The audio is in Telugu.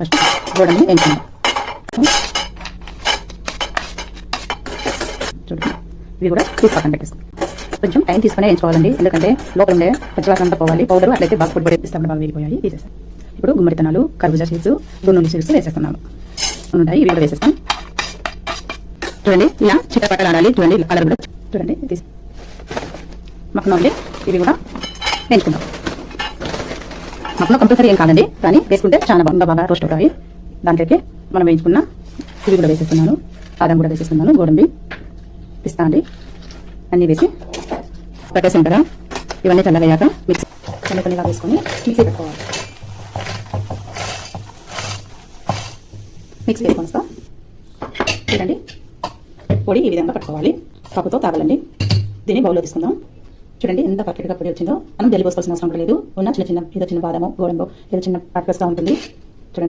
ఫస్ట్ గోడని వేయించుకుందాం. చూడండి, ఇవి కూడా తీసి పక్కన పెట్టేస్తాం. కొంచెం టైం తీసుకునే వేయించుకోవాలండి, ఎందుకంటే లోపల ఉండే పచ్చివాసన అంతా పోవాలి. పౌడర్ అట్లయితే బాగా పొడి ఇస్తాం, బాగా వేగిపోయాయి. తీసేస్తాం. ఇప్పుడు గుమ్మడి విత్తనాలు, కర్బూజా సీడ్స్, గున్నుల్లి సీడ్స్ వేసేస్తున్నాను. ఉంటాయి, ఇవి కూడా వేసేస్తాం. చూడండి, ఇలా చిట్టపట్టలు ఆడాలి. చూడండి, కలర్ కూడా చూడండి. తీసి మక్కన ఇవి కూడా వేయించుకుందాం. మక్కన కంపల్సరీ ఏం కాదండి, కానీ వేసుకుంటే చాలా బాగా రోస్ట్ అవుతాయి. దాంట్లోకి మనం వేయించుకున్న ఇవి కూడా వేసేస్తున్నాను. బాదం కూడా వేసేస్తున్నాను. గోడంబి, పిస్తా అండి, అన్నీ వేసి పెట్టేసాం కదా. ఇవన్నీ చల్లగయ్యాక కొన్నిగా వేసుకొని మిక్సీ పెట్టుకోవాలి. మిక్సీ వేసుకొని వస్తాం. చూడండి, పొడి ఈ విధంగా పట్టుకోవాలి. కప్పుతో తాగాలండి. దీన్ని బౌల్లో తీసుకుందాం. చూడండి ఎంత పర్ఫెక్ట్గా పొడి వచ్చిందో. మనం జల్లి పోసుకోవాల్సిన అవసరం లేదు. ఉన్న చిన్న బాదము, గోడంబో ఏదో చిన్న పర్పస్గా ఉంటుంది.